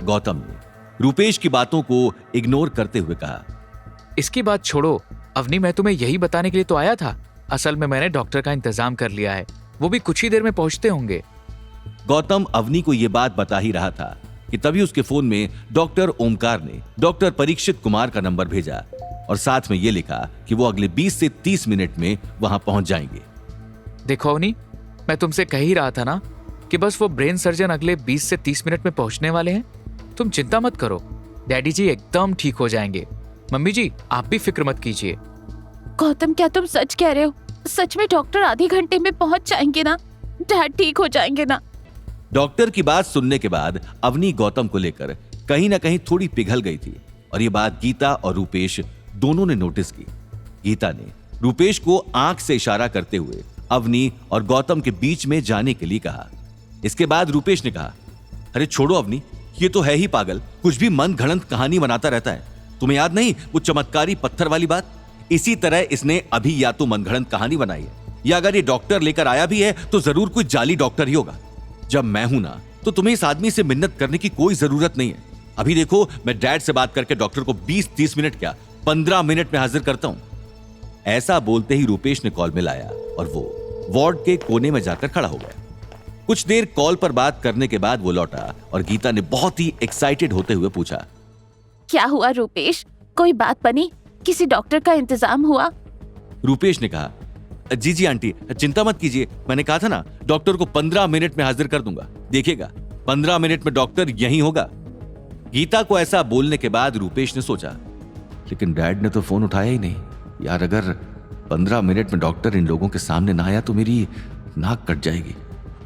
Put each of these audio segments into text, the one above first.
गौतम ने रूपेश की बातों को इग्नोर करते हुए कहा, इसकी बात छोड़ो अवनी, मैं तुम्हें यही बताने के लिए तो आया था। असल में मैंने डॉक्टर का इंतजाम कर लिया है, वो भी कुछ ही देर में पहुंचते होंगे। गौतम अवनी को यह बात बता ही रहा था कि तभी उसके फोन में डॉक्टर ओमकार ने डॉक्टर परीक्षित कुमार का नंबर भेजा और साथ में यह लिखा कि वो अगले 20 से 30 मिनट में वहां पहुंच जाएंगे। देखो अवनी, मैं तुमसे कह ही रहा था ना कि बस वो ब्रेन सर्जन अगले 20 से 30 मिनट में पहुंचने वाले हैं। तुम चिंता मत करो, डैडी जी एकदम ठीक हो जाएंगे। मम्मी जी आप भी फिक्र मत कीजिए। गौतम, क्या तुम सच कह रहे हो? सच में डॉक्टर आधे घंटे में पहुंच जाएंगे ना? डैड ठीक हो जाएंगे ना? डॉक्टर की बात सुनने के बाद अवनी गौतम को लेकर कहीं ना कहीं थोड़ी पिघल गई थी और ये बात गीता और रूपेश दोनों ने नोटिस की। गीता ने रूपेश को आंख से इशारा करते हुए अवनी और गौतम के बीच में जाने के लिए कहा। इसके बाद रूपेश ने कहा, अरे छोड़ो अवनी, ये तो है ही पागल, कुछ भी मन घड़ंत कहानी बनाता रहता है। तुम्हें याद नहीं वो चमत्कारी पत्थर वाली बात? इसी तरह इसने अभी या तो मनगढ़ंत कहानी बनाई है या अगर ये डॉक्टर लेकर आया भी है तो जरूर कोई जाली डॉक्टर ही होगा। जब मैं हूं ना तो तुम्हें इस आदमी से मिन्नत करने की कोई जरूरत नहीं है। अभी देखो, मैं डैड से बात करके डॉक्टर को 20-30 मिनट क्या 15 मिनट में हाजिर करता हूं। ऐसा बोलते ही रूपेश ने कॉल मिलाया और वो वार्ड के कोने में जाकर खड़ा हो गया। कुछ देर कॉल पर बात करने के बाद वो लौटा और गीता ने बहुत ही एक्साइटेड होते हुए पूछा, क्या हुआ रूपेश? कोई बात बनी? किसी डॉक्टर का इंतजाम हुआ? रूपेश ने कहा, जी जी आंटी, चिंता मत कीजिए, मैंने कहा था ना डॉक्टर को 15 मिनट में हाजिर कर दूंगा। देखिएगा 15 मिनट में डॉक्टर यहीं होगा। गीता को ऐसा बोलने के बाद रूपेश ने सोचा, लेकिन डैड ने तो फोन उठाया ही नहीं। यार अगर 15 मिनट में डॉक्टर इन लोगों के सामने ना आया तो मेरी नाक कट जाएगी।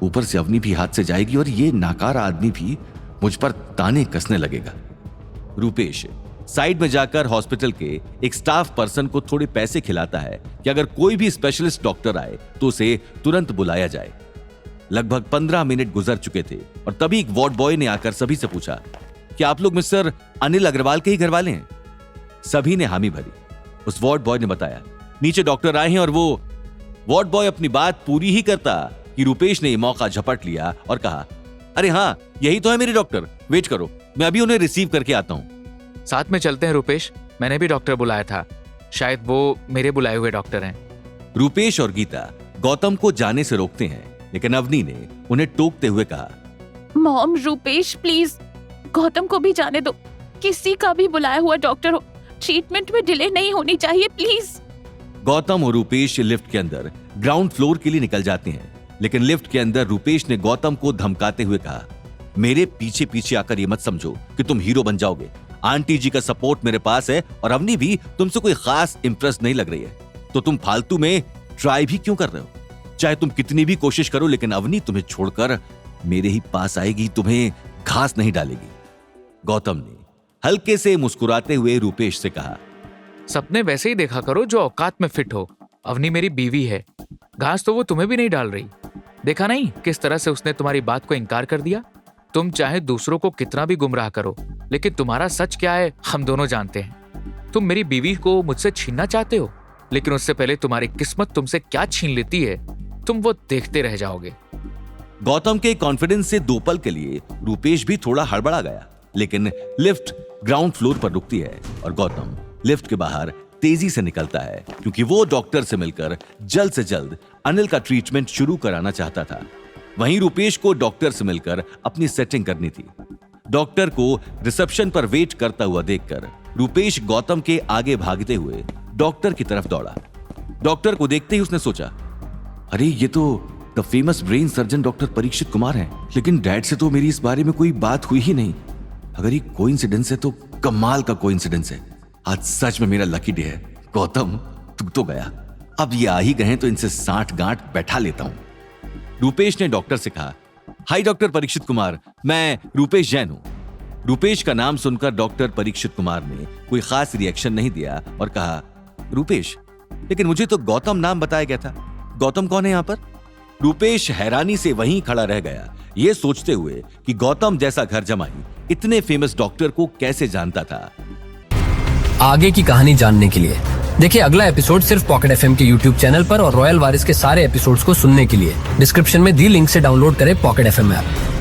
ऊपर से अवनी भी हाथ से जाएगी और ये नाकारा आदमी भी मुझ पर ताने कसने लगेगा। रूपेश साइड में जाकर हॉस्पिटल के एक स्टाफ पर्सन को थोड़े पैसे खिलाता है कि अगर कोई भी स्पेशलिस्ट डॉक्टर आए तो उसे तुरंत बुलाया जाए। लगभग 15 मिनट गुजर चुके थे और तभी एक वार्ड बॉय ने आकर सभी से पूछा कि आप लोग मिस्टर अनिल अग्रवाल के ही घर वाले हैं? सभी ने हामी भरी। उस वार्ड बॉय ने बताया, नीचे डॉक्टर आए हैं। और वो वार्ड बॉय अपनी बात पूरी ही करता कि रूपेश ने मौका झपट लिया और कहा, अरे हाँ यही तो है मेरे डॉक्टर, वेट करो, मैं अभी उन्हें रिसीव करके आता हूं। साथ में चलते हैं रूपेश, मैंने भी डॉक्टर बुलाया था, शायद वो मेरे बुलाए हुए डॉक्टर हैं। रूपेश और गीता गौतम को जाने से रोकते हैं, लेकिन अवनी ने उन्हें टोकते हुए कहा, मॉम, रूपेश प्लीज, गौतम को भी जाने दो। किसी का भी बुलाया हुआ डॉक्टर हो, ट्रीटमेंट में डिले नहीं होनी चाहिए प्लीज। गौतम और रूपेश लिफ्ट के अंदर ग्राउंड फ्लोर के लिए निकल जाते हैं, लेकिन लिफ्ट के अंदर रूपेश ने गौतम को धमकाते हुए कहा, मेरे पीछे पीछे आकर ये मत समझो कि तुम हीरो बन जाओगे। आंटी जी का सपोर्ट मेरे पास है और अवनी भी तुमसे कोई खास इंप्रेस नहीं लग रही है, तो तुम फालतू में ट्राई भी क्यों कर रहे हो? चाहे तुम कितनी भी कोशिश करो, लेकिन अवनी तुम्हें छोड़कर मेरे ही पास आएगी, तुम्हें घास नहीं डालेगी। गौतम ने हल्के से मुस्कुराते हुए रूपेश से कहा, सपने वैसे ही देखा करो जो औकात में फिट हो। अवनी मेरी बीवी है, घास तो वो तुम्हें भी नहीं डाल रही। देखा नहीं किस तरह से उसने तुम्हारी बात को इनकार कर दिया। तुम चाहे दूसरों को कितना भी गुमराह करो, लेकिन तुम्हारा सच क्या है हम दोनों जानते हैं। तुम मेरी बीवी को मुझसे छीनना चाहते हो, लेकिन उससे पहले तुम्हारी किस्मत तुमसे क्या छीन लेती है तुम वो देखते रह जाओगे। गौतम के कॉन्फिडेंस से 2 पल के लिए रूपेश भी थोड़ा हड़बड़ा गया, लेकिन लिफ्ट ग्राउंड फ्लोर पर रुकती है और गौतम लिफ्ट के बाहर तेजी से निकलता है, क्योंकि वो डॉक्टर से मिलकर जल्द से जल्द अनिल का ट्रीटमेंट शुरू कराना चाहता था। वहीं रूपेश को डॉक्टर से मिलकर अपनी सेटिंग करनी थी। डॉक्टर को रिसेप्शन पर वेट करता हुआ देखकर रूपेश गौतम के आगे भागते हुए डॉक्टर की तरफ दौड़ा। डॉक्टर को देखते ही उसने सोचा, अरे ये तो the famous brain surgeon doctor Parikshit Kumar हैं, लेकिन डैड से तो मेरी इस बारे में कोई बात हुई ही नहीं। अगर ये कोइंसिडेंस है तो कमाल का कोइंसिडेंस है। आज सच में मेरा लकी डे है। गौतम तू तो गया, अब ये आ ही गए तो इनसे 60 गांठ बैठा लेता हूं। रूपेश ने डॉक्टर से कहा, हाय डॉक्टर परीक्षित कुमार, मैं रूपेश जैन हूं। रूपेश का नाम सुनकर डॉक्टर परीक्षित कुमार ने कोई खास रिएक्शन नहीं दिया और कहा, रूपेश, लेकिन मुझे तो गौतम नाम बताया गया था, गौतम कौन है यहाँ पर? रूपेश हैरानी से वहीं खड़ा रह गया, ये सोचते हुए कि गौतम जैसा घर जमाई इतने फेमस डॉक्टर को कैसे जानता था। आगे की कहानी जानने के लिए देखिए अगला एपिसोड सिर्फ पॉकेट एफएम के यूट्यूब चैनल पर और रॉयल वारिस के सारे एपिसोड्स को सुनने के लिए डिस्क्रिप्शन में दी लिंक से डाउनलोड करें पॉकेट एफएम ऐप।